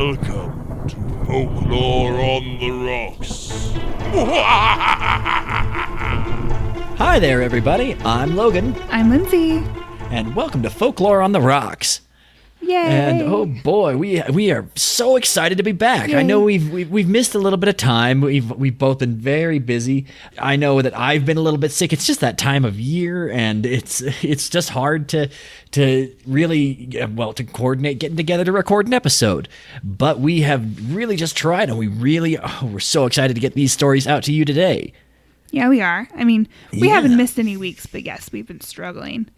Welcome to Folklore on the Rocks. Hi there, everybody. I'm Logan. I'm Lindsay. And welcome to Folklore on the Rocks. Yay! And oh boy, we are so excited to be back. Yay. I know we've missed a little bit of time. We've both been very busy. I know that I've been a little bit sick. It's just that time of year, and it's just hard to really to coordinate getting together to record an episode. But we have really just tried, and we're so excited to get these stories out to you today. Yeah, we are. I mean, we haven't missed any weeks, but yes, we've been struggling.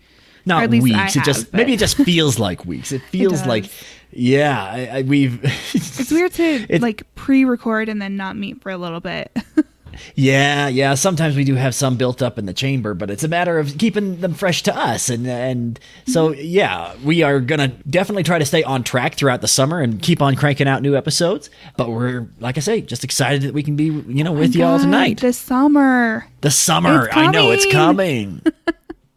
Not or at least weeks. Maybe it just feels like weeks. It feels like, yeah, we've. It's weird to pre-record and then not meet for a little bit. Yeah. Sometimes we do have some built up in the chamber, but it's a matter of keeping them fresh to us, and so yeah, we are gonna definitely try to stay on track throughout the summer and keep on cranking out new episodes. But we're, like I say, just excited that we can be with you all tonight. The summer. I know it's coming.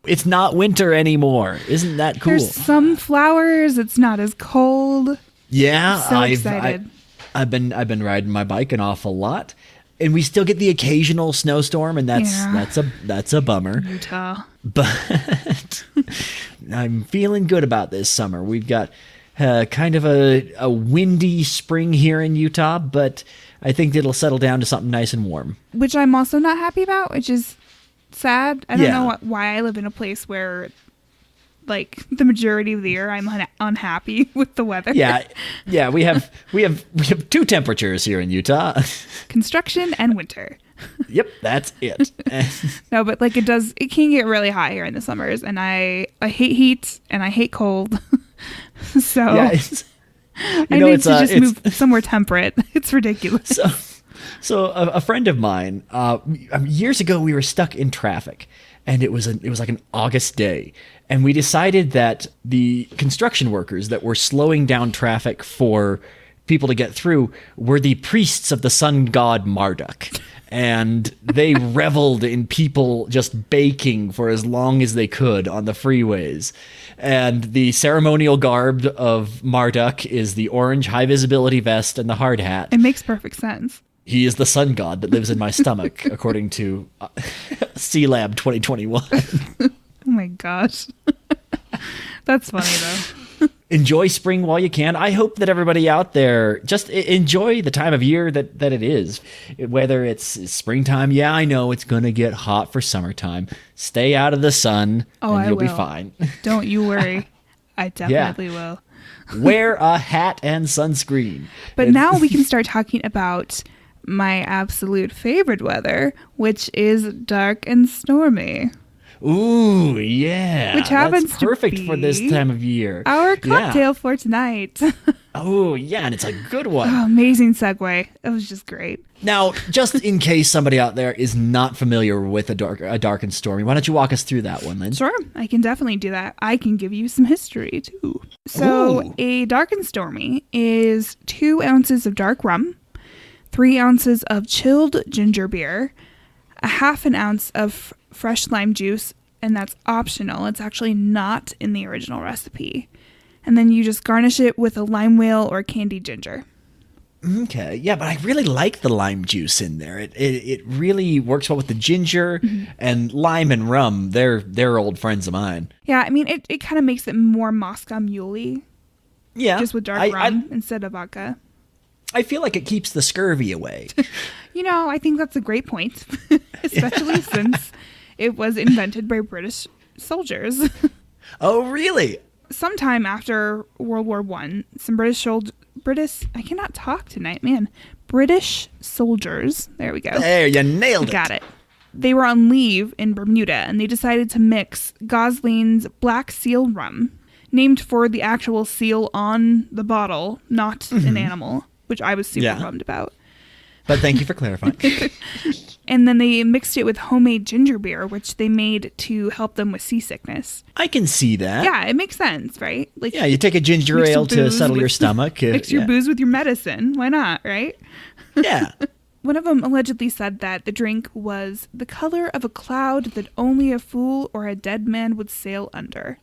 It's not winter anymore. Isn't that cool? There's some flowers. It's not as cold. Yeah, so excited. I've been riding my bike an awful lot, and we still get the occasional snowstorm, and that's a bummer. Utah. But I'm feeling good about this summer. We've got kind of a windy spring here in Utah, but I think it'll settle down to something nice and warm. Which I'm also not happy about, which is sad. I don't know why I live in a place where, like, the majority of the year I'm unhappy with the weather. Yeah. We have two temperatures here in Utah: construction and winter. Yep, that's it. No, but it can get really hot here in the summers, and I hate heat and I hate cold. So yeah, I need to just move somewhere temperate. It's ridiculous. So a friend of mine, years ago, we were stuck in traffic, and it was like an August day, and we decided that the construction workers that were slowing down traffic for people to get through were the priests of the sun god Marduk, and they reveled in people just baking for as long as they could on the freeways. And the ceremonial garb of Marduk is the orange high visibility vest and the hard hat. It makes perfect sense. He is the sun god that lives in my stomach, according to C-Lab 2021. Oh my gosh. That's funny, though. Enjoy spring while you can. I hope that everybody out there just enjoy the time of year that it is. Whether it's springtime, yeah, I know it's going to get hot for summertime. Stay out of the sun, and you'll be fine. Don't you worry. I definitely will. Wear a hat and sunscreen. But now we can start talking about my absolute favorite weather, which is dark and stormy. Ooh, yeah. Which happens That's perfect to be for this time of year. Our cocktail for tonight. Oh, yeah, and it's a good one. Oh, amazing segue. It was just great. Now, just in case somebody out there is not familiar with a dark and stormy, why don't you walk us through that one, Lynn? Sure, I can definitely do that. I can give you some history, too. So, a dark and stormy is 2 ounces of dark rum, 3 ounces of chilled ginger beer, a half an ounce of fresh lime juice, and that's optional. It's actually not in the original recipe. And then you just garnish it with a lime whale or candied ginger. Okay, yeah, but I really like the lime juice in there. It really works well with the ginger, and lime and rum. They're old friends of mine. Yeah, I mean, it kind of makes it more Moscow Muley. Yeah. Just with dark rum instead of vodka. I feel like it keeps the scurvy away. I think that's a great point, especially since it was invented by British soldiers. Oh, really? Sometime after World War I, some I cannot talk tonight, man. British soldiers. There we go. There, you nailed it. Got it. They were on leave in Bermuda, and they decided to mix Gosling's Black Seal rum, named for the actual seal on the bottle, not an animal, which I was super bummed about. But thank you for clarifying. And then they mixed it with homemade ginger beer, which they made to help them with seasickness. I can see that. Yeah, it makes sense, right? Like, yeah, you take a ginger ale to settle your stomach. Mix your booze with your medicine. Why not, right? Yeah. One of them allegedly said that the drink was the color of a cloud that only a fool or a dead man would sail under.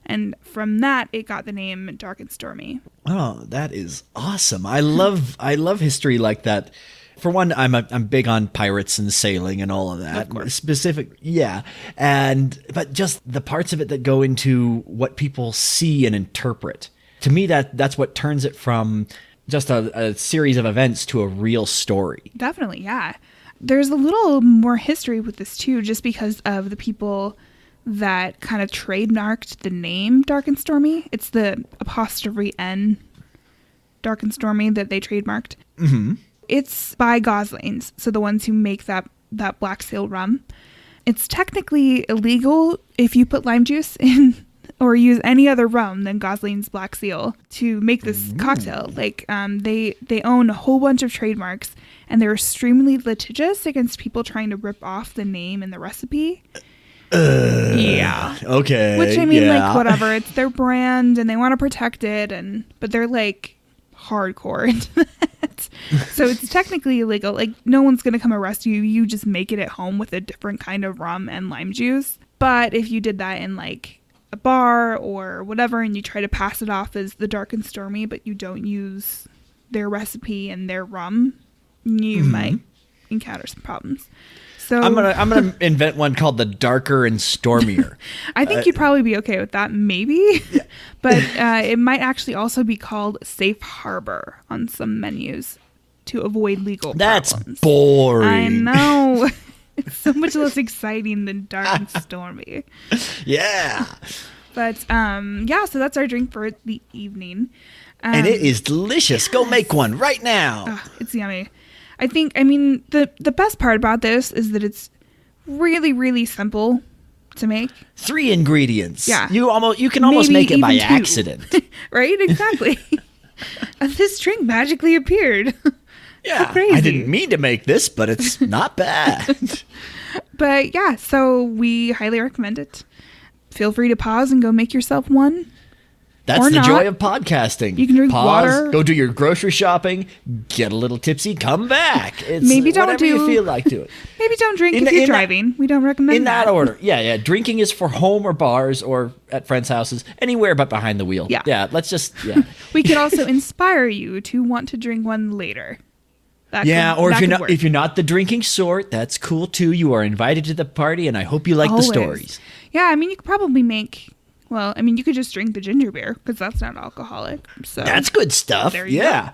And from that, it got the name Dark and Stormy. Oh, that is awesome. I love history like that. For one, I'm big on pirates and sailing and all of that. Of course. But just the parts of it that go into what people see and interpret. To me, that's what turns it from just a series of events to a real story. Definitely, yeah. There's a little more history with this too, just because of the people that kind of trademarked the name Dark and Stormy. It's the apostrophe N Dark and Stormy that they trademarked. Mm-hmm. It's by Goslings, so the ones who make that black seal rum. It's technically illegal if you put lime juice in or use any other rum than Gosling's Black Seal to make this cocktail. Like, they own a whole bunch of trademarks, and they're extremely litigious against people trying to rip off the name and the recipe. Yeah. Okay. Which, I mean, like, whatever. It's their brand, and they want to protect it, but they're, like, hardcore into that. So it's technically illegal. Like, no one's going to come arrest you. You just make it at home with a different kind of rum and lime juice. But if you did that in, like, a bar or whatever, and you try to pass it off as the Dark and Stormy, but you don't use their recipe and their rum, you might encounter some problems. So I'm gonna invent one called the Darker and Stormier. I think you'd probably be okay with that, maybe. Yeah. But it might actually also be called Safe Harbor on some menus to avoid legal That's problems. Boring. I know. It's so much less exciting than Dark and Stormy. Yeah. But yeah, so that's our drink for the evening. And it is delicious. Go make one right now. It's yummy. I mean, the best part about this is that it's really, really simple to make. 3 ingredients. Yeah. You can almost Maybe make it by even 2. accident. Right? Exactly. This drink magically appeared. Yeah. How crazy. I didn't mean to make this, but it's not bad. But yeah, so we highly recommend it. Feel free to pause and go make yourself one. That's Or the not. joy of podcasting. You can drink Pause, water. Go do your grocery shopping, get a little tipsy, come back. It's Maybe don't whatever you feel like to it. Maybe don't drink if you're driving. We don't recommend in that. that order. Yeah. Drinking is for home or bars or at friends' houses, anywhere but behind the wheel. Yeah. Let's just, We could also inspire you to want to drink one later. If you're not the drinking sort, that's cool too. You are invited to the party, and I hope you like Always. the stories. Yeah, I mean, you could probably make. Well, I mean, you could just drink the ginger beer because that's not alcoholic. So That's good stuff. There you go.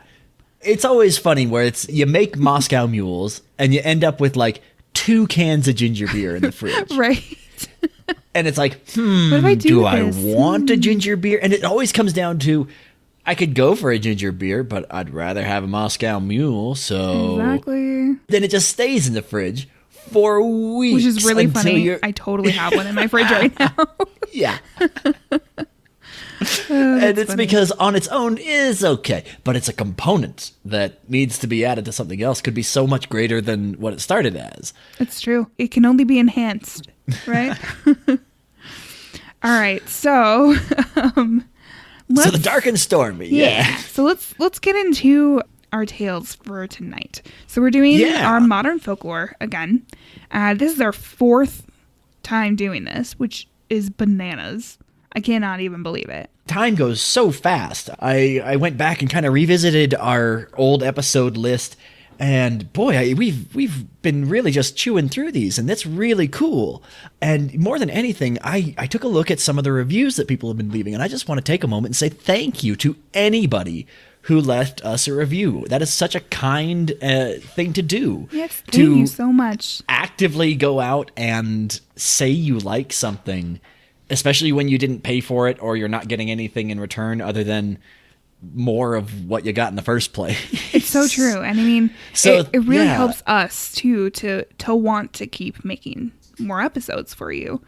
It's always funny where you make Moscow mules and you end up with like 2 cans of ginger beer in the fridge. Right. And it's like, What if do with I this? want a ginger beer? And it always comes down to, I could go for a ginger beer, but I'd rather have a Moscow mule. So Exactly. then it just stays in the fridge for weeks. Which is really until funny. you're- I totally have one in my fridge right now. Yeah. That's And it's funny. because on its own is okay, but it's a component that needs to be added to something else, could be so much greater than what it started as. It's true. It can only be enhanced, right? All right. So, So the Dark and Stormy, yeah. So let's get into our tales for tonight. So we're doing our modern folklore again. This is our 4th time doing this, which is bananas. I cannot even believe it. Time goes so fast. I went back and kind of revisited our old episode list, and boy, we've been really just chewing through these, and that's really cool. And more than anything, I took a look at some of the reviews that people have been leaving, and I just want to take a moment and say thank you to anybody who left us a review. That is such a kind thing to do. Yes, thank you so much. Actively go out and say you like something, especially when you didn't pay for it or you're not getting anything in return other than more of what you got in the first place. It's so true. And I mean, So, it really yeah. helps us too to want to keep making more episodes for you.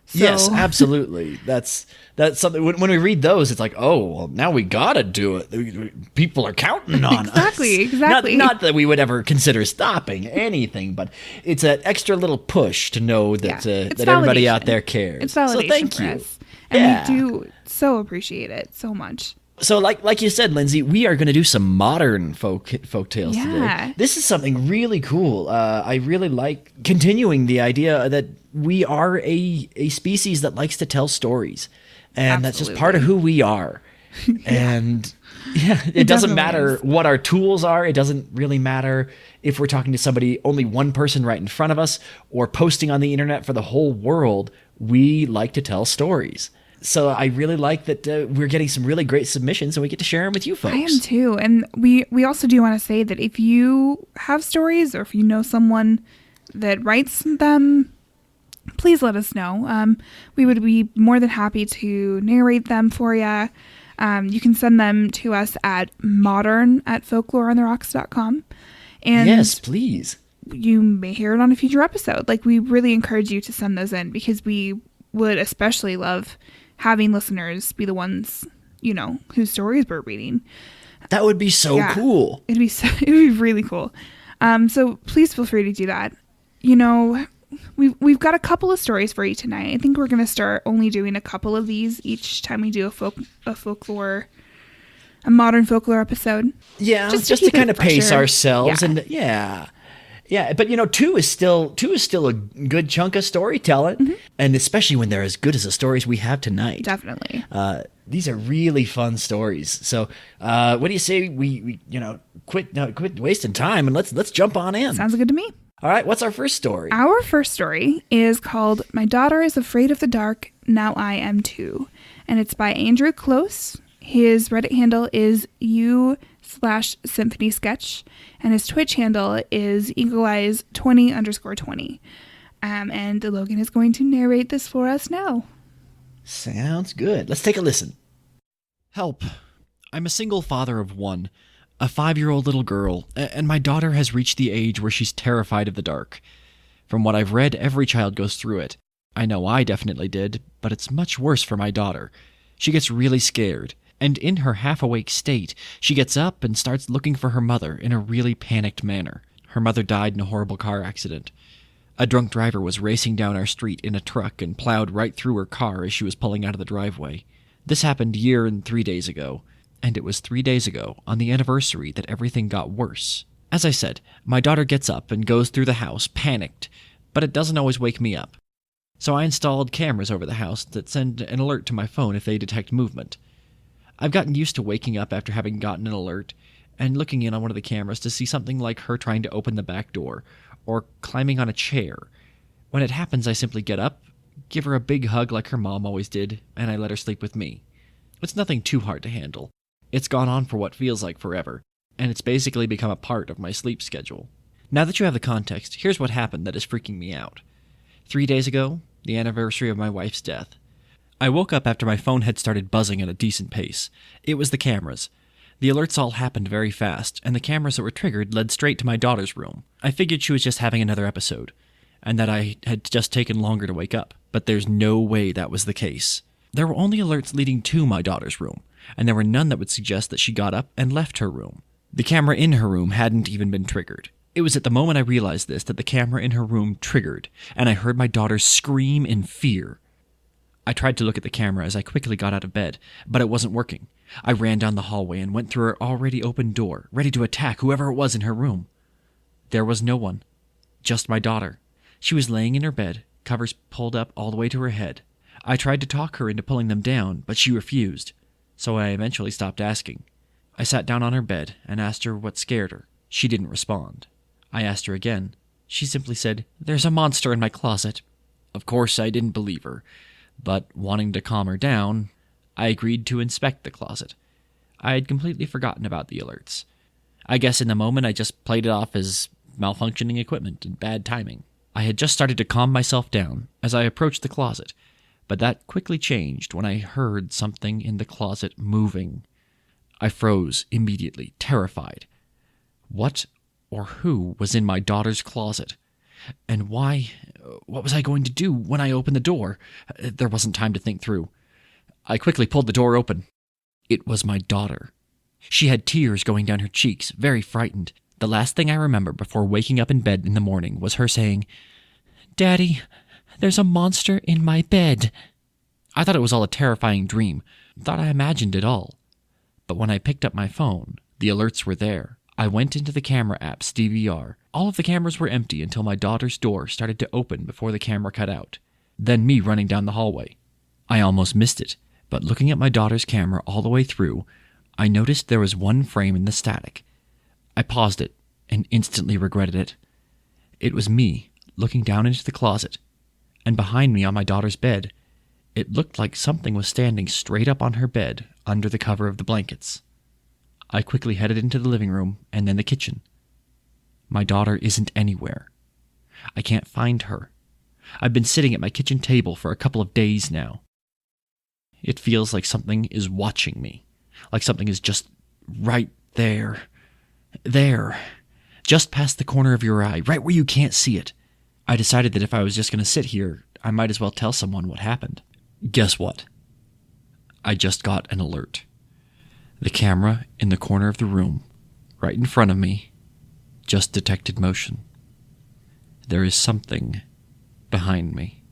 So, Yes, absolutely. That's something. When we read those, it's like, oh, well, now we gotta do it. People are counting on us. Exactly. Not that we would ever consider stopping anything, but it's an extra little push to know that it's that everybody validation. out there cares. It's validation So thank for you. us. And Yeah. we do so appreciate it so much. So like you said, Lindsay, we are going to do some modern folk tales Yeah. today. This is something really cool. I really like continuing the idea that we are a species that likes to tell stories. And that's just part of who we are. And yeah, it doesn't matter what our tools are. It doesn't really matter if we're talking to somebody, only one person right in front of us, or posting on the internet for the whole world. We like to tell stories. So I really like that we're getting some really great submissions and we get to share them with you folks. I am too. And we also do want to say that if you have stories or if you know someone that writes them, please let us know. We would be more than happy to narrate them for you. You can send them to us at modern@folkloreontherocks.com. And yes, please. You may hear it on a future episode. Like, we really encourage you to send those in because we would especially love having listeners be the ones, whose stories we're reading. That would be so cool. It'd be really cool. So please feel free to do that. We've got a couple of stories for you tonight. I think we're going to start only doing a couple of these each time we do a modern folklore episode. Yeah, just to kind of pace ourselves. And yeah, but two is still a good chunk of storytelling, and especially when they're as good as the stories we have tonight. Definitely. These are really fun stories. So, what do you say we quit wasting time and let's jump on in? Sounds good to me. All right, what's our first story? Our first story is called "My Daughter is Afraid of the Dark. Now I Am Too," and it's by Andrew Close. His Reddit handle is u/symphonysketch, and his Twitch handle is eagleeyes20_20. And Logan is going to narrate this for us now. Sounds good. Let's take a listen. Help. I'm a single father of one, a 5-year-old little girl, and my daughter has reached the age where she's terrified of the dark. From what I've read, every child goes through it. I know I definitely did, but it's much worse for my daughter. She gets really scared, and in her half-awake state, she gets up and starts looking for her mother in a really panicked manner. Her mother died in a horrible car accident. A drunk driver was racing down our street in a truck and plowed right through her car as she was pulling out of the driveway. This happened a year and 3 days ago, and it was 3 days ago, on the anniversary, that everything got worse. As I said, my daughter gets up and goes through the house, panicked, but it doesn't always wake me up. So I installed cameras over the house that send an alert to my phone if they detect movement. I've gotten used to waking up after having gotten an alert and looking in on one of the cameras to see something like her trying to open the back door or climbing on a chair. When it happens, I simply get up, give her a big hug like her mom always did, and I let her sleep with me. It's nothing too hard to handle. It's gone on for what feels like forever, and it's basically become a part of my sleep schedule. Now that you have the context, here's what happened that is freaking me out. 3 days ago, the anniversary of my wife's death. I woke up after my phone had started buzzing at a decent pace. It was the cameras. The alerts all happened very fast, and the cameras that were triggered led straight to my daughter's room. I figured she was just having another episode, and that I had just taken longer to wake up, but there's no way that was the case. There were only alerts leading to my daughter's room, and there were none that would suggest that she got up and left her room. The camera in her room hadn't even been triggered. It was at the moment I realized this that the camera in her room triggered, and I heard my daughter scream in fear. I tried to look at the camera as I quickly got out of bed, but it wasn't working. I ran down the hallway and went through her already open door, ready to attack whoever it was in her room. There was no one. Just my daughter. She was laying in her bed, covers pulled up all the way to her head. I tried to talk her into pulling them down, but she refused, so I eventually stopped asking. I sat down on her bed and asked her what scared her. She didn't respond. I asked her again. She simply said, "There's a monster in my closet." Of course, I didn't believe her, but wanting to calm her down, I agreed to inspect the closet. I had completely forgotten about the alerts. I guess in the moment I just played it off as malfunctioning equipment and bad timing. I had just started to calm myself down as I approached the closet, but that quickly changed when I heard something in the closet moving. I froze immediately, terrified. What or who was in my daughter's closet? And why? What was I going to do when I opened the door? There wasn't time to think through. I quickly pulled the door open. It was my daughter. She had tears going down her cheeks, very frightened. The last thing I remember before waking up in bed in the morning was her saying, "Daddy, there's a monster in my bed." I thought it was all a terrifying dream. Thought I imagined it all. But when I picked up my phone, the alerts were there. I went into the camera app's DVR. All of the cameras were empty until my daughter's door started to open before the camera cut out. Then me running down the hallway. I almost missed it, But looking at my daughter's camera all the way through, I noticed there was one frame in the static. I paused it and instantly regretted it. It was me looking down into the closet, and behind me on my daughter's bed, it looked like something was standing straight up on her bed under the cover of the blankets. I quickly headed into the living room and then the kitchen. My daughter isn't anywhere. I can't find her. I've been sitting at my kitchen table for a couple of days now. It feels like something is watching me, like something is just right there, just past the corner of your eye, right where you can't see it. I decided that if I was just going to sit here, I might as well tell someone what happened. Guess what? I just got an alert. The camera in the corner of the room, right in front of me, just detected motion. There is something behind me.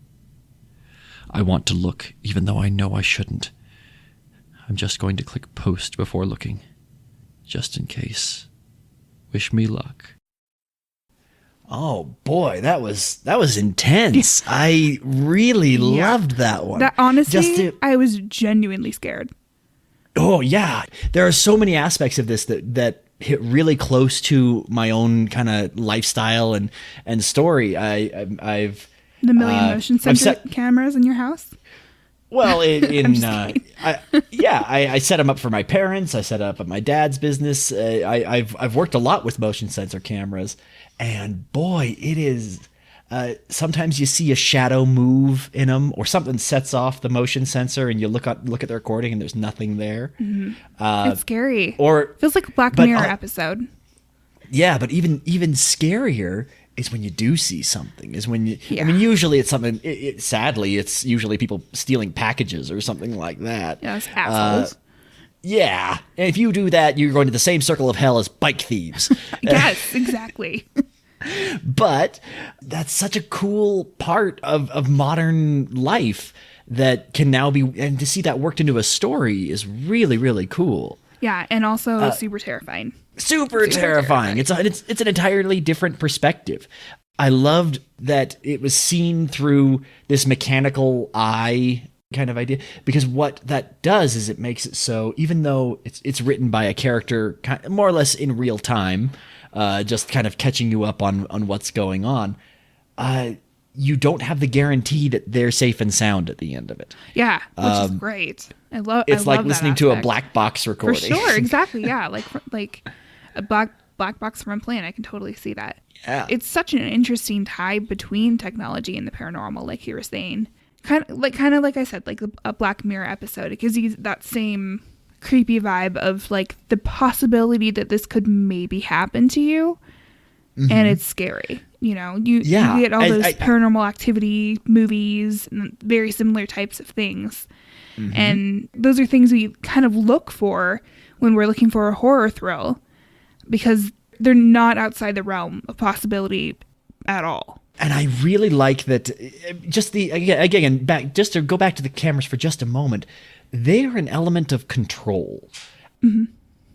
I want to look, even though I know I shouldn't. I'm just going to click post before looking, just in case. Wish me luck. Oh boy, that was intense. I really loved that one. That honestly, I was genuinely scared. Oh yeah, there are so many aspects of this that hit really close to my own kind of lifestyle and story. I've the million motion sensor cameras in your house. Well, I set them up for my parents. I set up at my dad's business. I've worked a lot with motion sensor cameras, and boy, it is. Sometimes you see a shadow move in them, or something sets off the motion sensor, and you look at the recording, and there's nothing there. Mm-hmm. It's scary. Or feels like a Black Mirror episode. Yeah, but even scarier is when you do see something. Is when you. Yeah. I mean, usually it's something. Sadly, it's usually people stealing packages or something like that. Yes, assholes. Yeah, and if you do that, you're going to the same circle of hell as bike thieves. Yes, exactly. But that's such a cool part of modern life that can now be, and to see that worked into a story is really, really cool. Yeah, and also super terrifying. Super terrifying. It's an entirely different perspective. I loved that it was seen through this mechanical eye kind of idea, because what that does is it makes it so, even though it's written by a character more or less in real time, just kind of catching you up on what's going on, you don't have the guarantee that they're safe and sound at the end of it. Yeah, which is great. It's like listening to a black box recording. For sure, exactly. Yeah, like a black box from a plane. I can totally see that. Yeah, it's such an interesting tie between technology and the paranormal, like you were saying. Kind of like I said, like a Black Mirror episode. It gives you that same creepy vibe of like the possibility that this could maybe happen to you, and it's scary. You know, you get all those paranormal activity movies and very similar types of things, and those are things we kind of look for when we're looking for a horror thrill, because they're not outside the realm of possibility at all. And I really like that. Just just to go back to the cameras for just a moment, they are an element of control.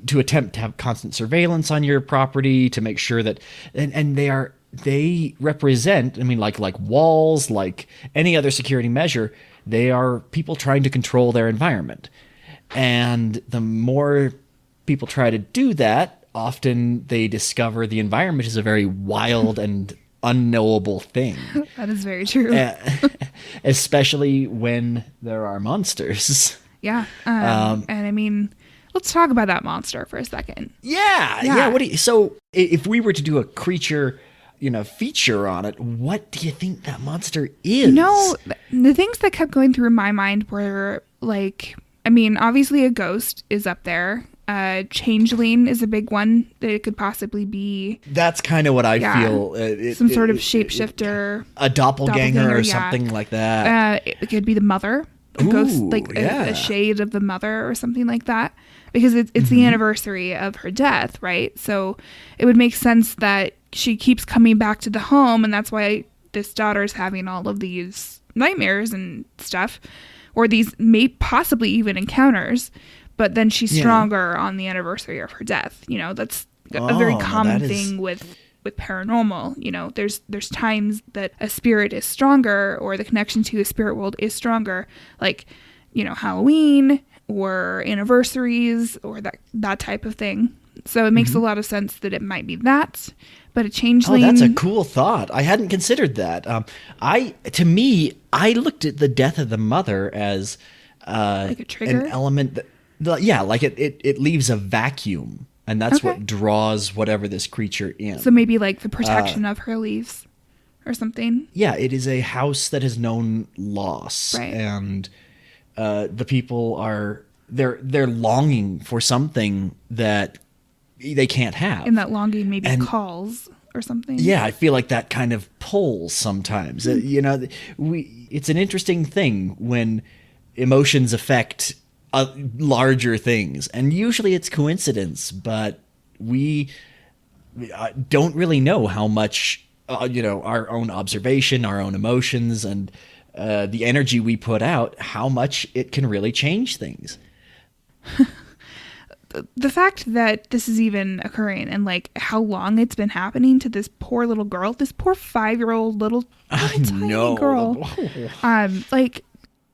To attempt to have constant surveillance on your property, to make sure that, and they represent, I mean, like walls, like any other security measure, they are people trying to control their environment. And the more people try to do that, often they discover the environment is a very wild and unknowable thing. That is very true. Especially when there are monsters. Yeah. And I mean, let's talk about that monster for a second. Yeah. So if we were to do a creature, feature on it, what do you think that monster is? The things that kept going through my mind were like, I mean, obviously a ghost is up there. Changeling is a big one that it could possibly be. That's kind of what I feel. Some sort of shapeshifter. A doppelganger or something like that. It could be the mother. A ghost, like a shade of the mother or something like that. Because it's the anniversary of her death, right? So it would make sense that she keeps coming back to the home, and that's why this daughter's having all of these nightmares and stuff. Or these may possibly even encounters. But then she's stronger on the anniversary of her death. That's a very common thing with paranormal. There's times that a spirit is stronger, or the connection to a spirit world is stronger. Like Halloween or anniversaries or that type of thing. So it makes a lot of sense that it might be that, but a changeling. Oh, that's a cool thought. I hadn't considered that. I looked at the death of the mother as like a trigger? an element that, like it leaves a vacuum, and that's what draws whatever this creature in. So maybe like the protection of her leaves or something. Yeah, it is a house that has known loss, right. And the people they're longing for something that they can't have. And that longing maybe calls or something. Yeah, I feel like that kind of pulls sometimes. It's an interesting thing when emotions affect larger things, and usually it's coincidence, but we don't really know how much our own observation, our own emotions, and the energy we put out, how much it can really change things. The fact that this is even occurring and like how long it's been happening to this poor little girl, this poor 5-year-old little tiny girl. Like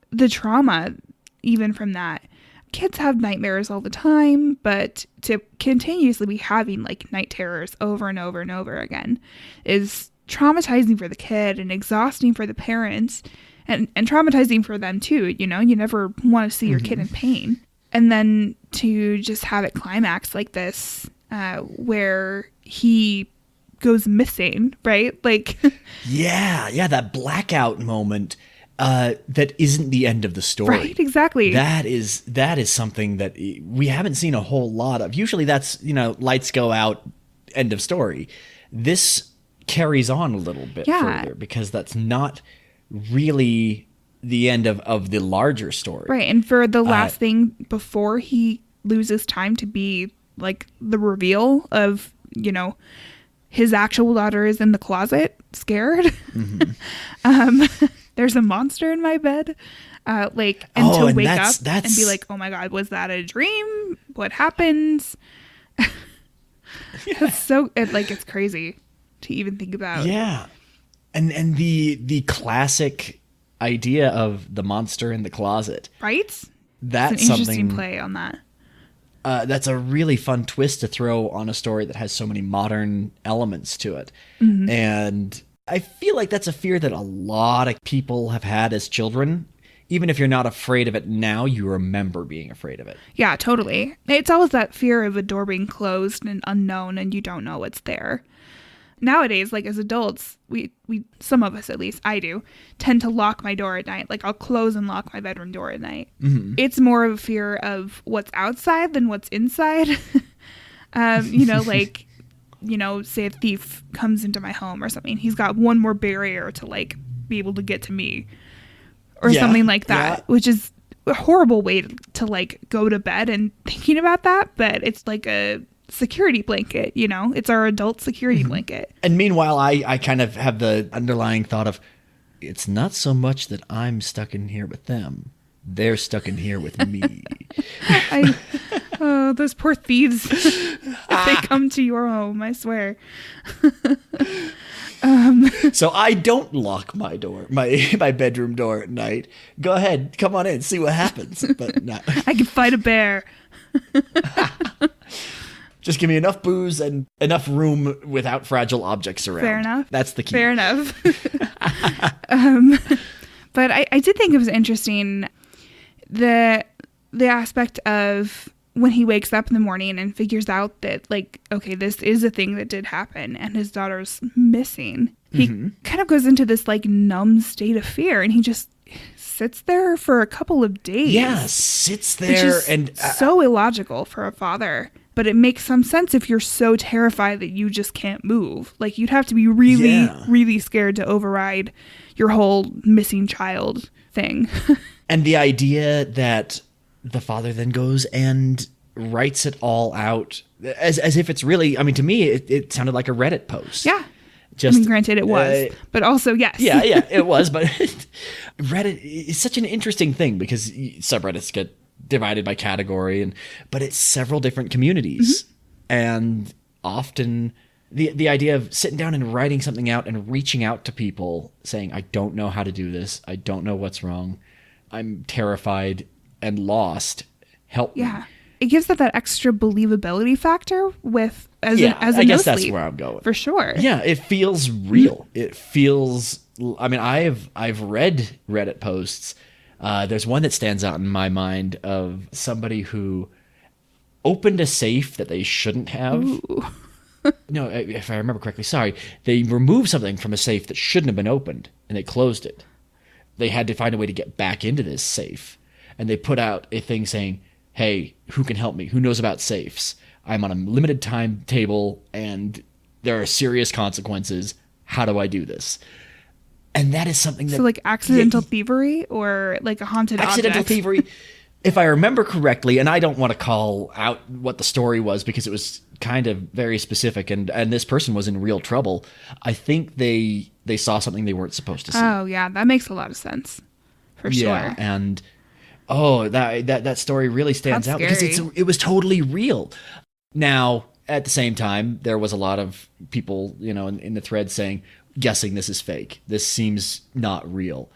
the trauma even from that. Kids have nightmares all the time, but to continuously be having like night terrors over and over and over again is traumatizing for the kid and exhausting for the parents and traumatizing for them too. You never want to see your kid in pain. And then to just have it climax like this, where he goes missing, right? Like, yeah, that blackout moment that isn't the end of the story. Right, exactly. That is something that we haven't seen a whole lot of. Usually that's, lights go out, end of story. This carries on a little bit further because that's not really the end of the larger story. Right. And for the last thing before he loses time to be like the reveal of, his actual daughter is in the closet scared. There's a monster in my bed. To wake up and be like, oh my God, was that a dream? What happens? It's crazy to even think about. Yeah. And the classic idea of the monster in the closet, right? That's it's an interesting something, play on that. That's a really fun twist to throw on a story that has so many modern elements to it. And I feel like that's a fear that a lot of people have had as children. Even if you're not afraid of it now, you remember being afraid of it. Yeah, totally. It's always that fear of a door being closed and unknown and you don't know what's there. Nowadays, like as adults, we some of us at least, I do, tend to lock my door at night. Like I'll close and lock my bedroom door at night. It's more of a fear of what's outside than what's inside. Say a thief comes into my home or something. He's got one more barrier to like be able to get to me or something like that, which is a horrible way to like go to bed and thinking about that. But it's like a security blanket, it's our adult security blanket. And meanwhile, I kind of have the underlying thought of, it's not so much that I'm stuck in here with them, they're stuck in here with me. Those poor thieves. If they come to your home, I swear. So I don't lock my door, my bedroom door at night. Go ahead, come on in, see what happens. But no. I can fight a bear. Just give me enough booze and enough room without fragile objects around. Fair enough. That's the key. Fair enough. But I did think it was interesting, the aspect of when he wakes up in the morning and figures out that, like, okay, this is a thing that did happen and his daughter's missing. He kind of goes into this, like, numb state of fear, and he just sits there for a couple of days. Yeah, sits there. Which is and so illogical for a father. But it makes some sense if you're so terrified that you just can't move. Like, you'd have to be really, really scared to override your whole missing child thing. And the idea that the father then goes and writes it all out as if it's really, I mean, to me, it sounded like a Reddit post. Yeah. Just, granted it was, but also yes. Yeah, it was. But Reddit is such an interesting thing because subreddits get divided by category, but it's several different communities. And often the idea of sitting down and writing something out and reaching out to people saying, I don't know how to do this. I don't know what's wrong. I'm terrified and lost. Help me. Yeah. It gives it that extra believability factor with as a I guess that's no-sleep, where I'm going. for sure. Yeah, it feels real. It feels. I mean, I've read Reddit posts. There's one that stands out in my mind of somebody who opened a safe that they shouldn't have. Ooh. No, if I remember correctly, sorry. They removed something from a safe that shouldn't have been opened, and they closed it. They had to find a way to get back into this safe, and they put out a thing saying, hey, who can help me? Who knows about safes? I'm on a limited timetable, and there are serious consequences. How do I do this? And that is something that... So like accidental thievery or like a haunted accidental object? thievery. If I remember correctly, and I don't want to call out what the story was because it was kind of very specific, and this person was in real trouble. I think they saw something they weren't supposed to see. Oh, yeah. That makes a lot of sense. For sure. Yeah, and... Oh, that story really stands That's out because scary. it was totally real. Now, at the same time, there was a lot of people, in the thread guessing this is fake. This seems not real.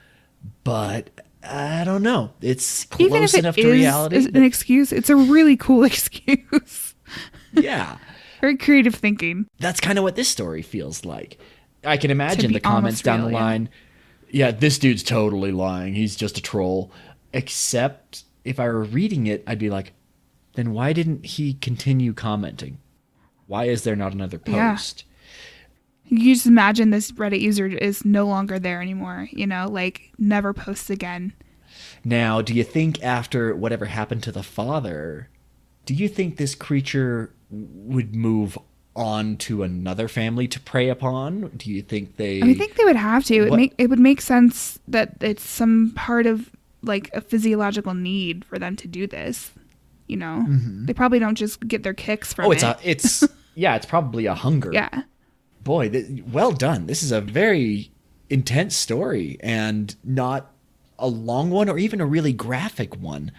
But I don't know. It's close Even if it enough to reality. is an excuse, it's a really cool excuse. Yeah. Very creative thinking. That's kind of what this story feels like. I can imagine be the comments almost down real, the yeah. line. Yeah, this dude's totally lying. He's just a troll. Except if I were reading it, I'd be like, then why didn't he continue commenting? Why is there not another post? Yeah. You just imagine this Reddit user is no longer there anymore, like never posts again. Now, do you think after whatever happened to the father, do you think this creature would move on to another family to prey upon? Do you think they... I think they would have to. What- It would make sense that it's some part of like a physiological need for them to do this. They probably don't just get their kicks from it. It's probably a hunger. Yeah. Boy, well done. This is a very intense story and not a long one or even a really graphic one,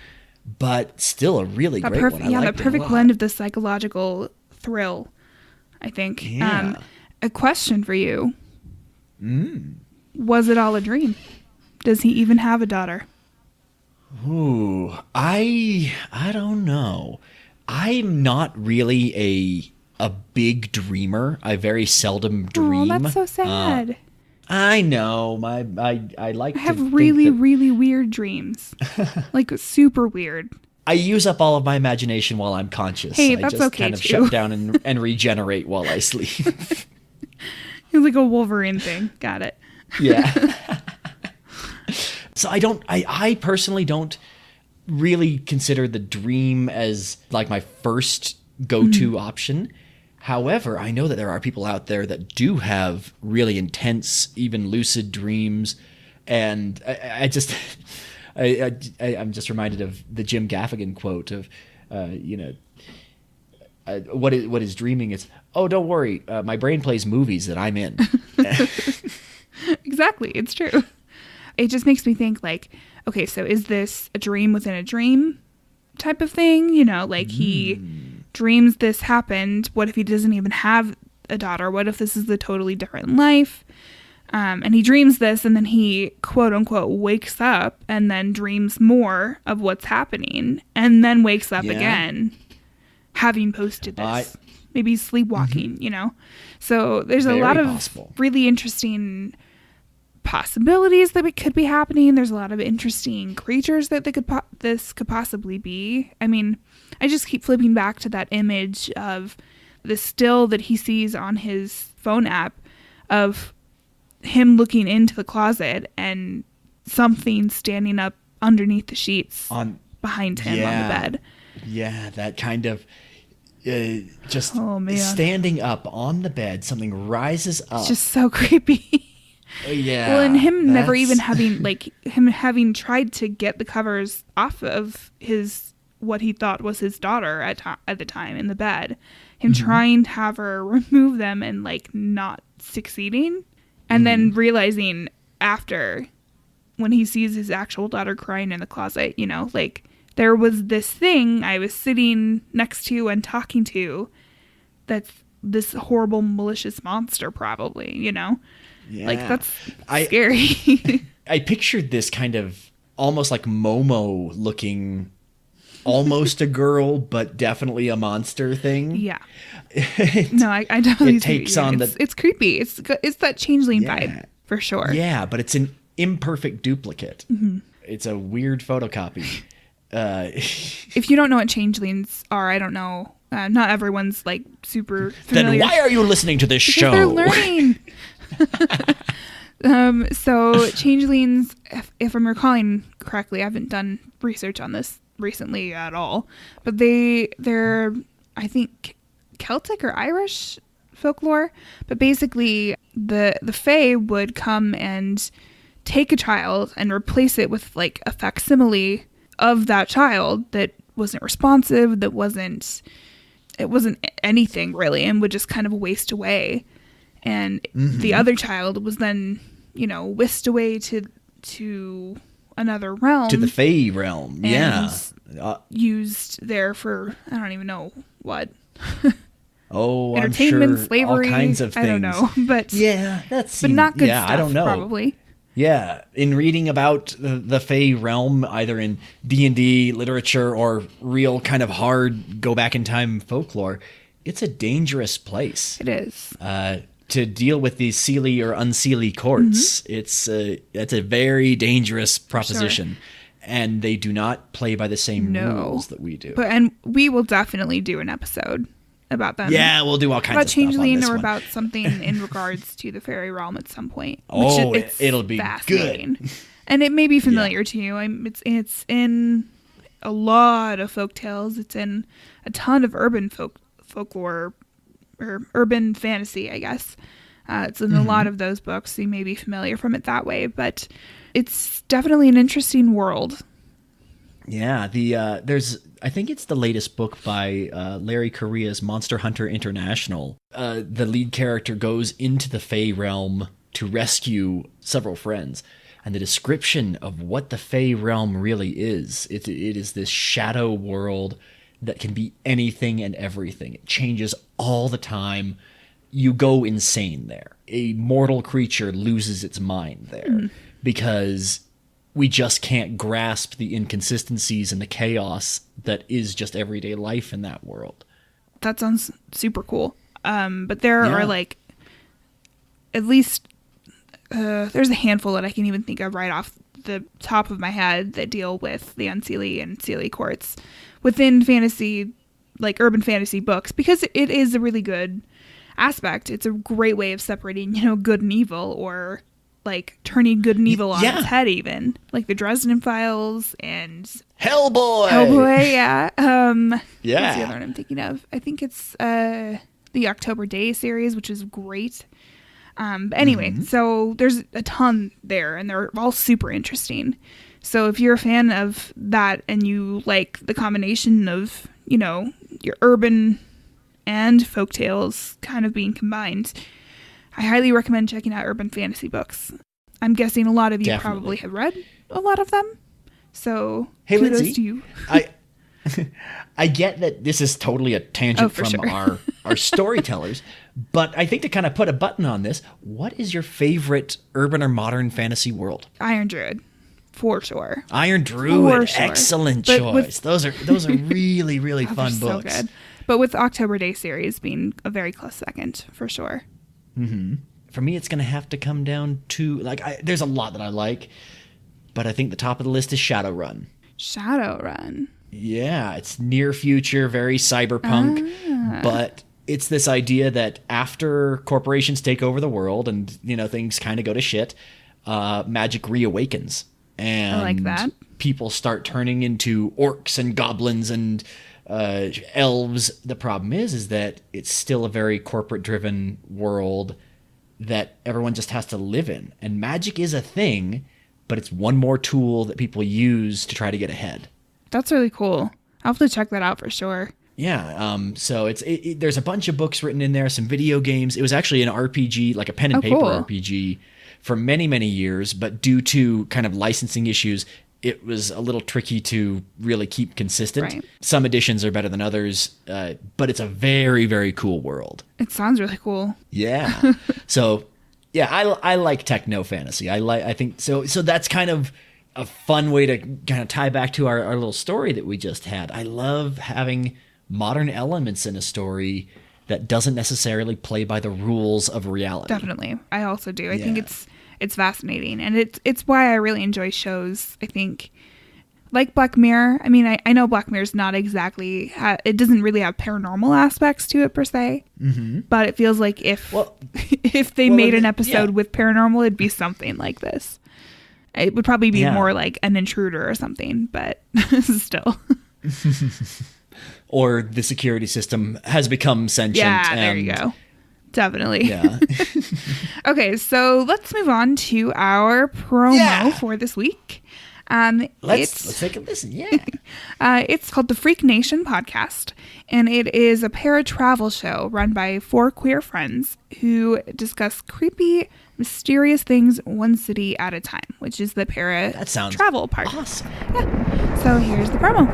but still a really great one. I liked the it perfect a lot. blend of the psychological thrill, I think. Yeah. A question for you. Was it all a dream? Does he even have a daughter? Ooh, I don't know. I'm not really a big dreamer. I very seldom dream. Oh, that's so sad. I know. I like I have to think really, that really weird dreams. Like super weird. I use up all of my imagination while I'm conscious. Hey, I that's just okay, kind of too. shut down and regenerate while I sleep. It's like a Wolverine thing. Got it. Yeah. So I personally don't really consider the dream as like my first go-to option. However, I know that there are people out there that do have really intense, even lucid dreams. And I'm just reminded of the Jim Gaffigan quote of, what is dreaming? It's, oh, don't worry. My brain plays movies that I'm in. Exactly. It's true. It just makes me think like, okay, so is this a dream within a dream type of thing? He dreams this happened. What if he doesn't even have a daughter? What if this is a totally different life? And he dreams this and then he quote unquote wakes up and then dreams more of what's happening and then wakes up again having posted this. Maybe he's sleepwalking, So there's Very a lot possible. of really interesting possibilities that it could be happening. There's a lot of interesting creatures that this could possibly be. I mean, I just keep flipping back to that image of the still that he sees on his phone app of him looking into the closet and something standing up underneath the sheets behind him on the bed. Yeah, that kind of just Oh, man. standing up on the bed, something rises up. It's just so creepy. Yeah. Well, and him never even that's- having tried to get the covers off of what he thought was his daughter at the time in the bed. Him trying to have her remove them and not succeeding. And then realizing after when he sees his actual daughter crying in the closet, there was this thing I was sitting next to and talking to that's this horrible malicious monster probably, Yeah. that's scary. I pictured this kind of almost like Momo looking, almost a girl, but definitely a monster thing. Yeah. No, I definitely it takes on it's creepy. It's that changeling vibe for sure. Yeah, but it's an imperfect duplicate. Mm-hmm. It's a weird photocopy. If you don't know what changelings are, I don't know. Not everyone's like super familiar. Then why are you listening to this show? They're learning. So changelings, if I'm recalling correctly, I haven't done research on this recently at all, but they're I think Celtic or Irish folklore. But basically, the fae would come and take a child and replace it with like a facsimile of that child that wasn't responsive, that wasn't anything really, and would just kind of waste away. And the other child was then, whisked away to another realm. To the Fae realm, yeah. Used there for, I don't even know what. Oh, entertainment, I'm sure slavery, all kinds of things. I don't know, but yeah, but not good stuff. I don't know. Probably. Yeah, in reading about the Fae realm, either in D&D literature or real kind of hard go back in time folklore, it's a dangerous place. It is. To deal with these Seelie or unseelie courts, it's a very dangerous proposition. Sure. And they do not play by the same rules that we do. And we will definitely do an episode about them. Yeah, we'll do all kinds of stuff about changeling or one. about something in regards to the fairy realm at some point. Oh, it'll be good. And it may be familiar to you. It's in a lot of folk tales. It's in a ton of urban folklore or urban fantasy, I guess. It's in a lot of those books, so you may be familiar from it that way. But it's definitely an interesting world. Yeah, I think it's the latest book by Larry Correa's Monster Hunter International. The lead character goes into the Fae realm to rescue several friends. And the description of what the Fae realm really is, it is this shadow world that can be anything and everything. It changes all the time. You go insane there. A mortal creature loses its mind there because we just can't grasp the inconsistencies and the chaos that is just everyday life in that world. That sounds super cool. But there are like, at least there's a handful that I can even think of right off the top of my head that deal with the Unseelie and Seelie courts within fantasy, like urban fantasy books, because it is a really good aspect. It's a great way of separating, good and evil, or like turning good and evil on its head, even like the Dresden Files and Hellboy. Yeah. What's the other one I'm thinking of? I think it's the October Day series, which is great. But anyway, so there's a ton there, and they're all super interesting. So if you're a fan of that and you like the combination of, your urban and folk tales kind of being combined, I highly recommend checking out urban fantasy books. I'm guessing a lot of you probably have read a lot of them. So hey, kudos Lindsay, to you. I get that this is totally a tangent from our storytellers, but I think to kind of put a button on this, what is your favorite urban or modern fantasy world? Iron Druid, for sure. Iron Druid, excellent choice. Those are really, really fun books. So good. But with October Day series being a very close second, for sure. For me, it's going to have to come down to, there's a lot that I like, but I think the top of the list is Shadowrun. Shadowrun. Yeah, it's near future, very cyberpunk, but it's this idea that after corporations take over the world and, things kind of go to shit, magic reawakens. And I like that. People start turning into orcs and goblins and elves. The problem is that it's still a very corporate-driven world that everyone just has to live in. And magic is a thing, but it's one more tool that people use to try to get ahead. That's really cool. I'll have to check that out for sure. Yeah, so there's a bunch of books written in there, some video games. It was actually an RPG, like a pen and paper RPG, for many, many years, but due to kind of licensing issues, it was a little tricky to really keep consistent. Right. Some editions are better than others, but it's a very, very cool world. It sounds really cool. Yeah. So, yeah, I like techno fantasy. I think so. So that's kind of a fun way to kind of tie back to our little story that we just had. I love having modern elements in a story that doesn't necessarily play by the rules of reality. Definitely. I also do. I think it's fascinating. And it's why I really enjoy shows, I think, like Black Mirror. I mean, I know Black Mirror's not exactly, it doesn't really have paranormal aspects to it per se, but it feels like if they made an episode with paranormal, it'd be something like this. It would probably be more like an intruder or something, but still. Or the security system has become sentient. Yeah, there you go. Definitely. Yeah. Okay, so let's move on to our promo for this week. Let's take a listen. Yeah. It's called the Freak Nation Podcast, and it is a para-travel show run by 4 queer friends who discuss creepy, mysterious things one city at a time, which is the para-travel part. Awesome. Yeah. So here's the promo.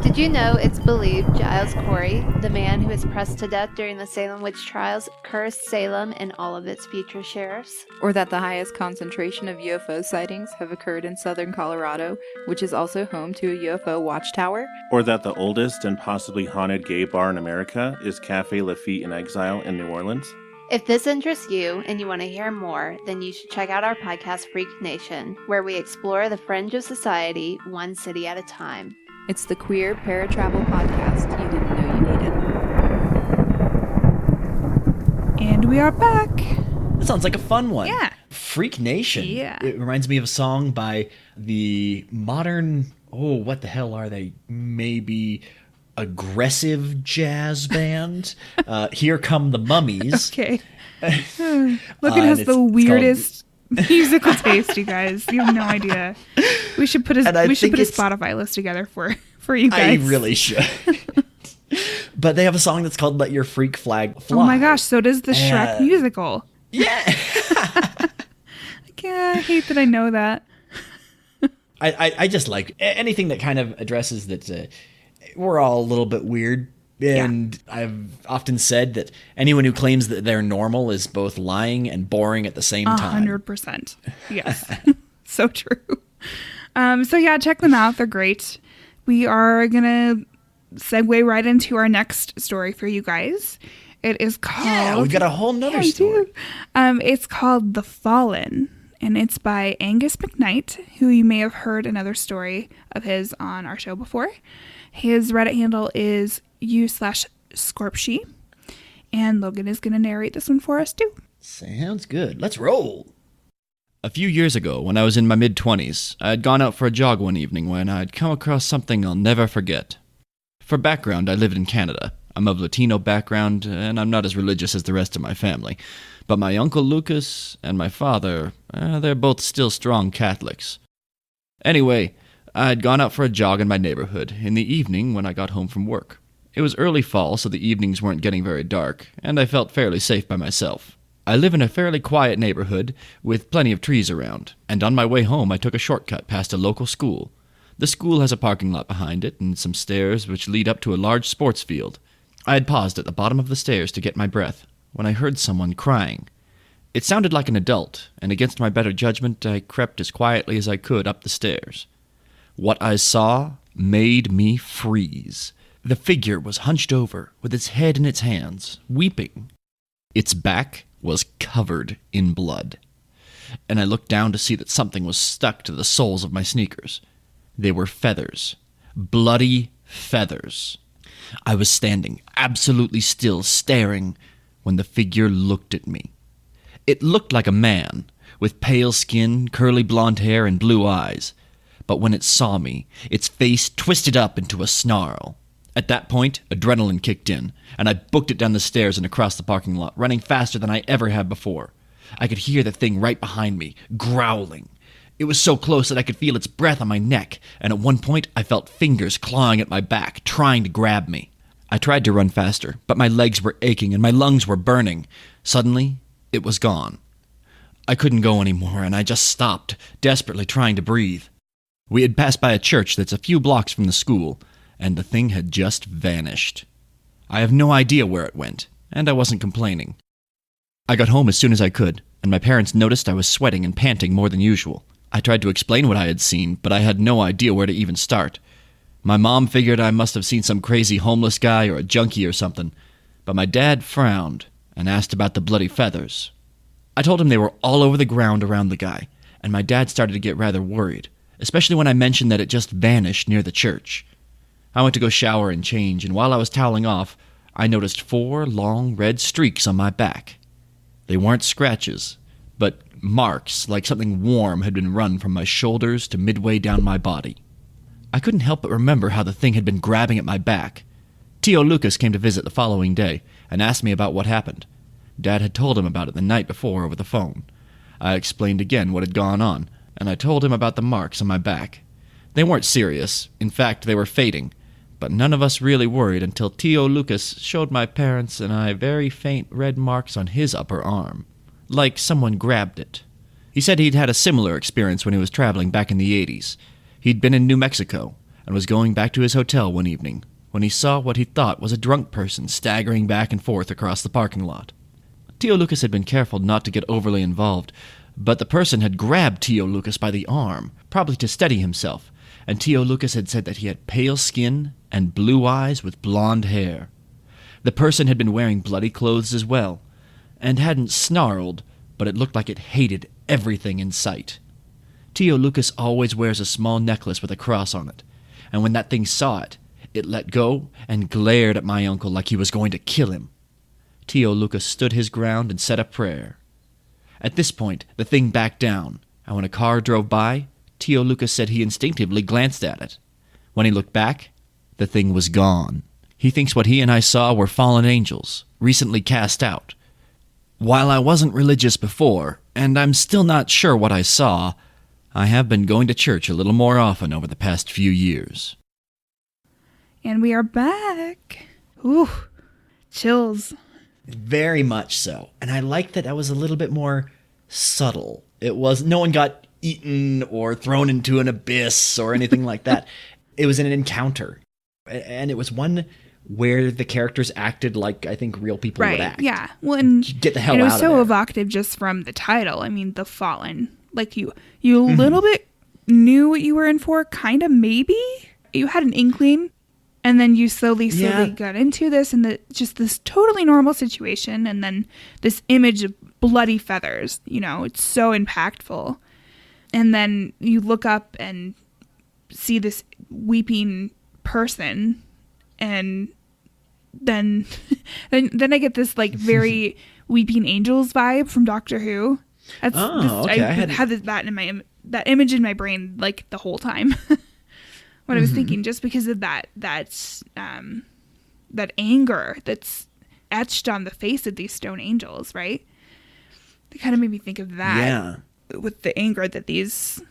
Did you know it's believed Giles Corey, the man who was pressed to death during the Salem witch trials, cursed Salem and all of its future sheriffs? Or that the highest concentration of UFO sightings have occurred in southern Colorado, which is also home to a UFO watchtower? Or that the oldest and possibly haunted gay bar in America is Cafe Lafitte in Exile in New Orleans? If this interests you and you want to hear more, then you should check out our podcast Freak Nation, where we explore the fringe of society one city at a time. It's the queer para-travel podcast you didn't know you needed. And we are back. That sounds like a fun one. Yeah. Freak Nation. Yeah. It reminds me of a song by the modern, what the hell are they? Maybe aggressive jazz band. Here Come the Mummies. Okay. Logan has the weirdest musical taste, you guys. You have no idea. We should put a Spotify list together for you guys. I really should. But they have a song that's called Let Your Freak Flag Fly. Oh my gosh, so does the Shrek musical. Yeah. I hate that I know that. I just like anything that kind of addresses that we're all a little bit weird. And I've often said that anyone who claims that they're normal is both lying and boring at the same time. 100%. Yes. So true. So yeah, check them out. They're great. We are going to segue right into our next story for you guys. It is called... Yeah, we've got a whole nother story. It's called The Fallen, and it's by Angus MacKnight, who you may have heard another story of his on our show before. His Reddit handle is u/Scorpshee, and Logan is going to narrate this one for us too. Sounds good. Let's roll. A few years ago, when I was in my mid-20s, I had gone out for a jog one evening when I had come across something I'll never forget. For background, I lived in Canada. I'm of Latino background, and I'm not as religious as the rest of my family. But my Uncle Lucas and my father, they're both still strong Catholics. Anyway, I had gone out for a jog in my neighborhood in the evening when I got home from work. It was early fall, so the evenings weren't getting very dark, and I felt fairly safe by myself. I live in a fairly quiet neighborhood with plenty of trees around, and on my way home I took a shortcut past a local school. The school has a parking lot behind it and some stairs which lead up to a large sports field. I had paused at the bottom of the stairs to get my breath when I heard someone crying. It sounded like an adult, and against my better judgment I crept as quietly as I could up the stairs. What I saw made me freeze. The figure was hunched over, with its head in its hands, weeping. Its back was covered in blood, and I looked down to see that something was stuck to the soles of my sneakers. They were feathers. Bloody feathers. I was standing absolutely still, staring, when the figure looked at me. It looked like a man, with pale skin, curly blonde hair, and blue eyes. But when it saw me, its face twisted up into a snarl. At that point, adrenaline kicked in, and I booked it down the stairs and across the parking lot, running faster than I ever had before. I could hear the thing right behind me, growling. It was so close that I could feel its breath on my neck, and at one point I felt fingers clawing at my back, trying to grab me. I tried to run faster, but my legs were aching and my lungs were burning. Suddenly, it was gone. I couldn't go anymore, and I just stopped, desperately trying to breathe. We had passed by a church that's a few blocks from the school, and the thing had just vanished. I have no idea where it went, and I wasn't complaining. I got home as soon as I could, and my parents noticed I was sweating and panting more than usual. I tried to explain what I had seen, but I had no idea where to even start. My mom figured I must have seen some crazy homeless guy or a junkie or something, but my dad frowned and asked about the bloody feathers. I told him they were all over the ground around the guy, and my dad started to get rather worried, especially when I mentioned that it just vanished near the church. I went to go shower and change, and while I was toweling off, I noticed 4 long red streaks on my back. They weren't scratches, but marks like something warm had been run from my shoulders to midway down my body. I couldn't help but remember how the thing had been grabbing at my back. Tio Lucas came to visit the following day and asked me about what happened. Dad had told him about it the night before over the phone. I explained again what had gone on, and I told him about the marks on my back. They weren't serious. In fact, they were fading, but none of us really worried until Tio Lucas showed my parents and I very faint red marks on his upper arm, like someone grabbed it. He said he'd had a similar experience when he was traveling back in the 80s. He'd been in New Mexico and was going back to his hotel one evening when he saw what he thought was a drunk person staggering back and forth across the parking lot. Tio Lucas had been careful not to get overly involved, but the person had grabbed Tio Lucas by the arm, probably to steady himself, and Tio Lucas had said that he had pale skin and blue eyes with blonde hair. The person had been wearing bloody clothes as well, and hadn't snarled, but it looked like it hated everything in sight. Tio Lucas always wears a small necklace with a cross on it, and when that thing saw it, it let go and glared at my uncle like he was going to kill him. Tio Lucas stood his ground and said a prayer. At this point, the thing backed down, and when a car drove by, Tio Lucas said he instinctively glanced at it. When he looked back, the thing was gone. He thinks what he and I saw were fallen angels, recently cast out. While I wasn't religious before, and I'm still not sure what I saw, I have been going to church a little more often over the past few years. And we are back. Ooh, chills. Very much so. And I like that was a little bit more subtle. It was, no one got eaten or thrown into an abyss or anything like that. It was an encounter. And it was one where the characters acted like I think real people would act. Yeah. Well, and get the hell out of there. It was so evocative just from the title. I mean, The Fallen. Like you a little bit knew what you were in for, kind of, maybe. You had an inkling, and then you slowly got into this, and just this totally normal situation, and then this image of bloody feathers. You know, it's so impactful. And then you look up and see this weeping person, and then I get this like very Weeping Angels vibe from Doctor Who. Okay. I had that image in my brain like the whole time when I was thinking, just because of that anger that's etched on the face of these stone angels, right? It kind of made me think of that with the anger that these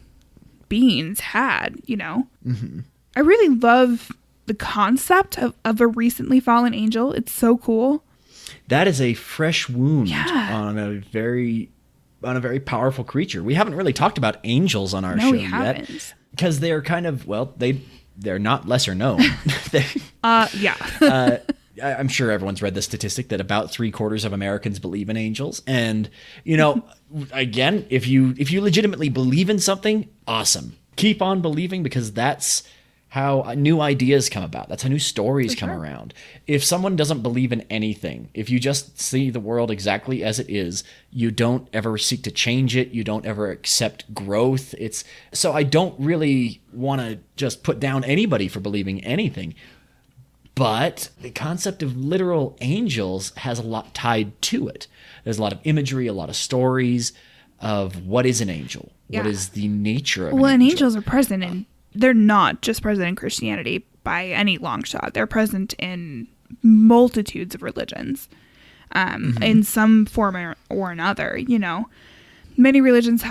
beings had, you know. I really love the concept of a recently fallen angel. It's so cool. That is a fresh wound on a very powerful creature. We haven't really talked about angels on our show yet, because they're kind of, well, they're not lesser known. I'm sure everyone's read the statistic that about 3/4 of Americans believe in angels. And, you know, again, if you legitimately believe in something, awesome. Keep on believing, because that's how new ideas come about. That's how new stories come around. If someone doesn't believe in anything, if you just see the world exactly as it is, you don't ever seek to change it. You don't ever accept growth. So I don't really want to just put down anybody for believing anything. But the concept of literal angels has a lot tied to it. There's a lot of imagery, a lot of stories of what is an angel. What is the nature of an angel. Well, and angels are present in, they're not just present in Christianity by any long shot. They're present in multitudes of religions, in some form or another, you know. Many religions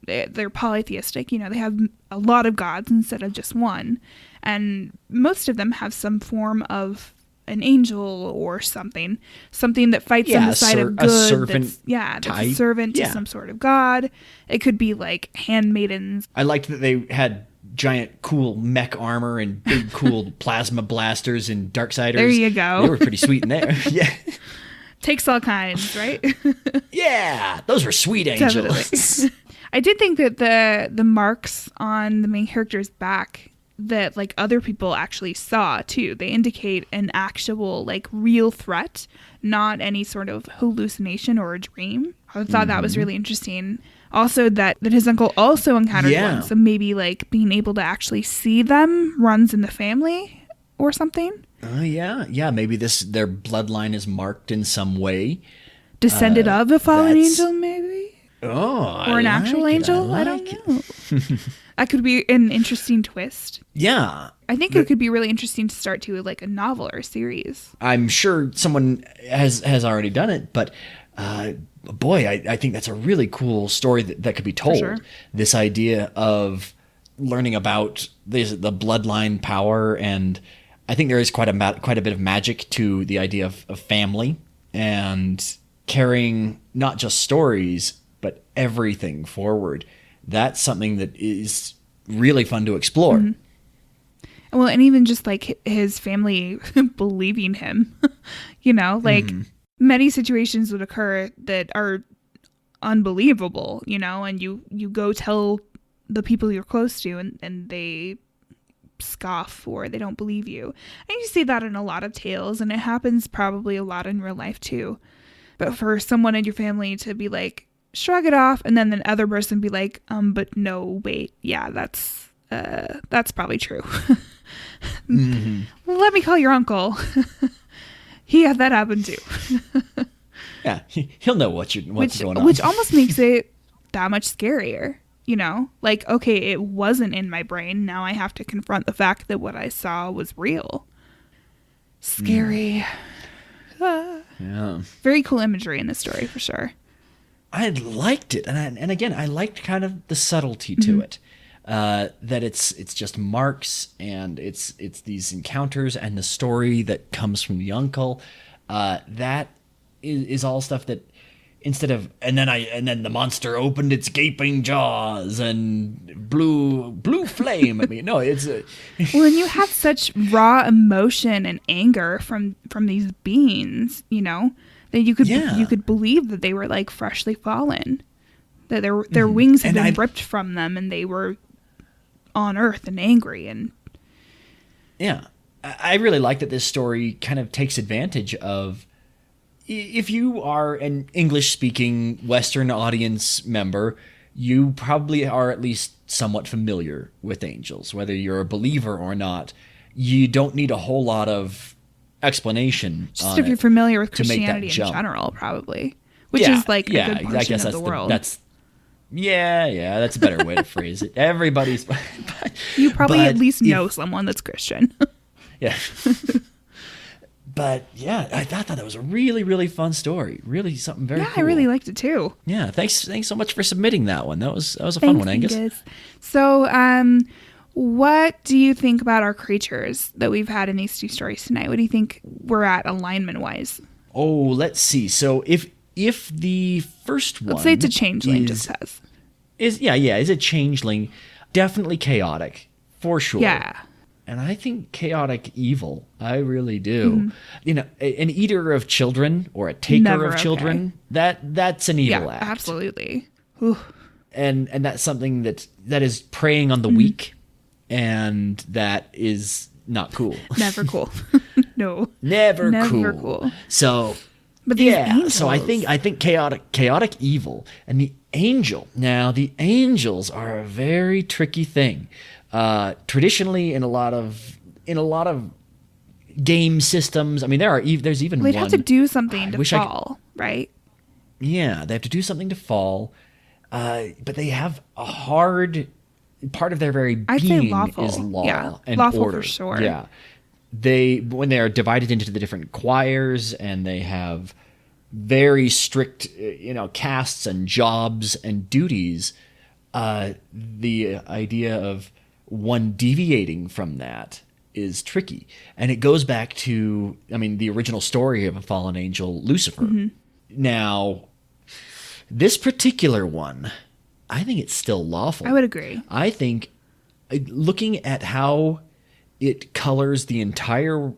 they're polytheistic, you know, they have a lot of gods instead of just one. And most of them have some form of an angel or something that fights on the side of good. A servant that's a servant to some sort of god. It could be like handmaidens. I liked that they had giant cool mech armor and big cool plasma blasters and Darksiders. There you go. They were pretty sweet in there. Yeah. Takes all kinds, right? Yeah, those were sweet angels. Definitely. I did think that the marks on the main character's back that like other people actually saw too. They indicate an actual like real threat, not any sort of hallucination or a dream. I thought that was really interesting. Also that his uncle also encountered one. So maybe like being able to actually see them runs in the family or something. Yeah. Maybe their bloodline is marked in some way. Descended of a fallen angel, maybe? Oh, or an actual angel? I don't know. That could be an interesting twist. Yeah. I think it could be really interesting to start to like a novel or a series. I'm sure someone has already done it, but boy, I think that's a really cool story that could be told. Sure. This idea of learning about the bloodline power, and I think there is quite a bit of magic to the idea of family and carrying not just stories but everything forward. That's something that is really fun to explore. Mm-hmm. Well, and even just like his family believing him, like many situations would occur that are unbelievable, and you go tell the people you're close to and they scoff or they don't believe you. And you see that in a lot of tales, and it happens probably a lot in real life too. But for someone in your family to be like, shrug it off, and then the other person be like, but no, wait, yeah, that's probably true. Let me call your uncle. He had that happen too. Yeah, he'll know what's going on. Which almost makes it that much scarier, Like, okay, it wasn't in my brain. Now I have to confront the fact that what I saw was real. Scary. Yeah. Very cool imagery in this story, for sure. I liked it, and again, I liked kind of the subtlety to it. That it's just marks, and it's these encounters, and the story that comes from the uncle. That is all stuff that instead of and then the monster opened its gaping jaws and blew flame at me. No, it's well, and you have such raw emotion and anger from these beings, that you could believe that they were like freshly fallen, that their wings had been ripped from them and they were on Earth and angry. And I really like that this story kind of takes advantage of, if you are an English-speaking Western audience member, you probably are at least somewhat familiar with angels, whether you're a believer or not. You don't need a whole lot of explanation. Just if you're familiar with Christianity in general, probably, which is like a good portion of the world. That's a better way to phrase it. Everybody's. You probably at least know someone that's Christian. Yeah. But yeah, I thought that was a really, really fun story. Really something very cool. I really liked it too. Yeah, thanks so much for submitting that one. That was a fun one, Angus. So, what do you think about our creatures that we've had in these two stories tonight? What do you think we're at alignment-wise? Oh, let's see. So if the first one, let's say it's a changeling, just says. Is a changeling, definitely chaotic, for sure. Yeah. And I think chaotic evil. I really do. Mm-hmm. An eater of children or a taker of children, that's an evil act. Absolutely. Ooh. And that's something that is preying on the weak, and that is not cool. Never cool. No. Never cool. So, but these angels. So I think chaotic evil, and the angel. Now the angels are a very tricky thing. Traditionally, in a lot of game systems, I mean, there's even they'd one. have to do something to fall, right? Yeah, they have to do something to fall, but they have a hard part of their very being is law and lawful order. For sure. Yeah, when they are divided into the different choirs, and they have very strict, castes and jobs and duties. The idea of one deviating from that is tricky. And it goes back to, the original story of a fallen angel, Lucifer. Mm-hmm. Now, this particular one, I think it's still lawful. I would agree. I think, looking at how it colors the entire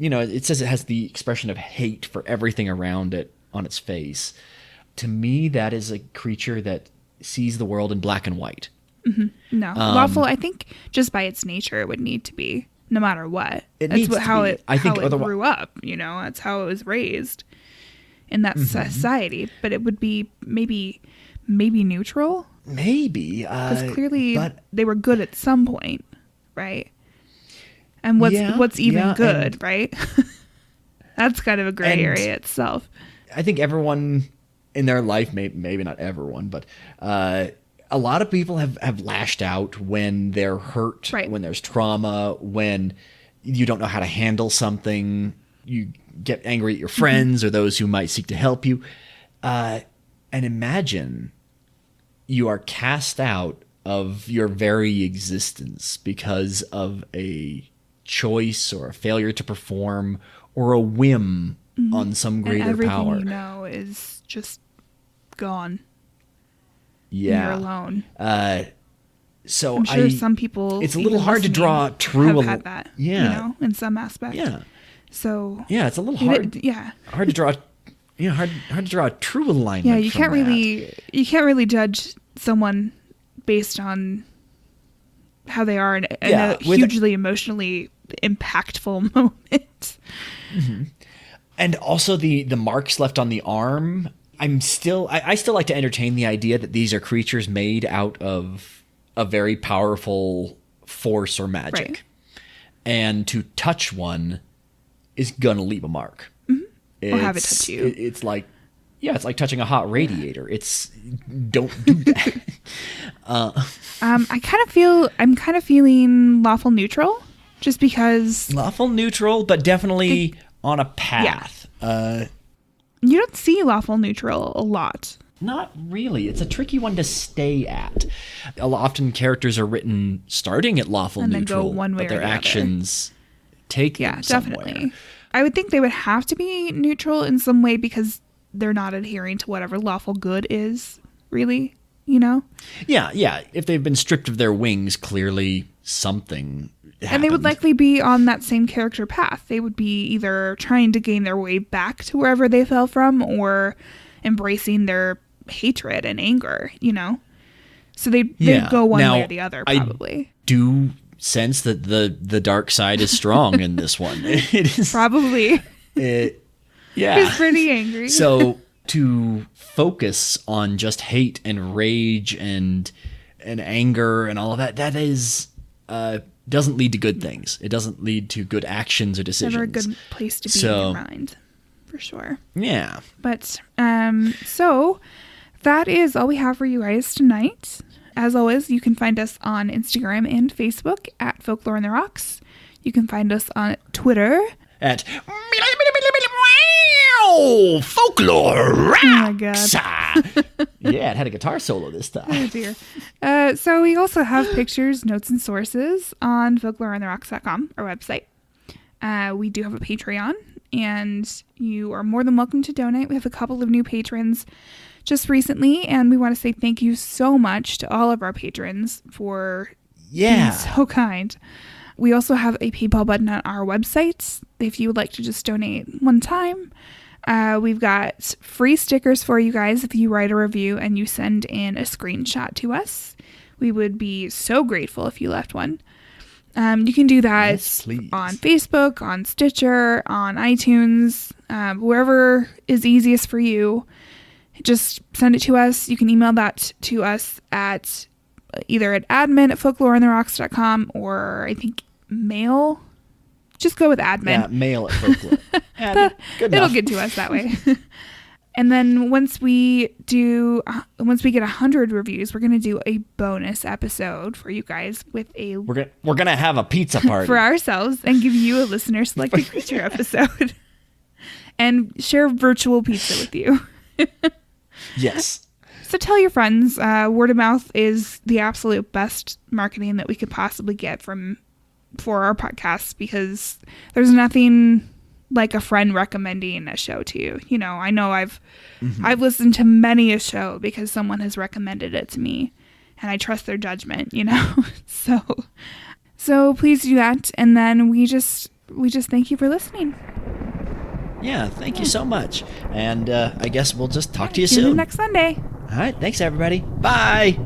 it says it has the expression of hate for everything around it on its face. To me, that is a creature that sees the world in black and white. No, lawful. I think just by its nature, it would need to be, no matter what. How it grew up. That's how it was raised in that society. But it would be maybe neutral. Maybe because clearly they were good at some point, right? And what's even good, right? That's kind of a gray area itself. I think everyone in their life, maybe not everyone, but a lot of people have lashed out when they're hurt, right. When there's trauma, when you don't know how to handle something, you get angry at your friends or those who might seek to help you. And imagine you are cast out of your very existence because of a choice or a failure to perform or a whim on some greater power. Everything is just gone. Yeah. You're alone. So I'm sure some people. It's a little hard to draw true. Have had that. Yeah. In some aspect. Yeah. So. Yeah, it's a little hard. Hard to draw. Hard to draw a true alignment. Yeah, you can't really judge someone based on how they are in a hugely emotionally impactful moment. And also the marks left on the arm. I still like to entertain the idea that these are creatures made out of a very powerful force or magic. Right. And to touch one is gonna leave a mark. Or have it touch you. It's like touching a hot radiator. Don't do that. I'm kind of feeling lawful neutral, just because lawful neutral, but definitely on a path. Yeah. You don't see lawful neutral a lot. Not really. It's a tricky one to stay at. Often characters are written starting at lawful and neutral, then go one way but their or the actions take them somewhere. Definitely. I would think they would have to be neutral in some way because they're not adhering to whatever lawful good is, really, Yeah. If they've been stripped of their wings, clearly something happened. And they would likely be on that same character path. They would be either trying to gain their way back to wherever they fell from or embracing their hatred and anger, So they'd go one way or the other, probably. I do sense that the dark side is strong in this one. It is probably. Yeah. He's pretty angry. So to focus on just hate and rage and anger and all of that is doesn't lead to good things. It doesn't lead to good actions or decisions. Never a good place to be in your mind, for sure. Yeah. But so that is all we have for you guys tonight. As always, you can find us on Instagram and Facebook at Folklore on the Rocks. You can find us on Twitter at Folklore Rocks. Oh my god. Yeah, it had a guitar solo this time. Oh dear. So we also have pictures, notes, and sources on folkloreontherocks.com, our website. We do have a Patreon, and you are more than welcome to donate. We have a couple of new patrons just recently, and we want to say thank you so much to all of our patrons for being so kind. We also have a PayPal button on our website if you would like to just donate one time. We've got free stickers for you guys if you write a review and you send in a screenshot to us. We would be so grateful if you left one. You can do that on Facebook, on Stitcher, on iTunes, wherever is easiest for you. Just send it to us. You can email that to us at either at admin@folkloreontherocks.com or I think mail. Just go with admin. Yeah, mail at folklore. It'll get to us that way. And then once we get 100 reviews, we're gonna do a bonus episode for you guys with a. We're gonna have a pizza party for ourselves and give you a listener selected creature episode, and share virtual pizza with you. Yes. So tell your friends. Word of mouth is the absolute best marketing that we could possibly get for our podcast, because there's nothing like a friend recommending a show to you. I know I've listened to many a show because someone has recommended it to me, and I trust their judgment. So please do that, and then we we just thank you for listening. Yeah, thank you so much. And I guess we'll just talk to you Tune in soon. next Sunday. All right, thanks everybody. Bye.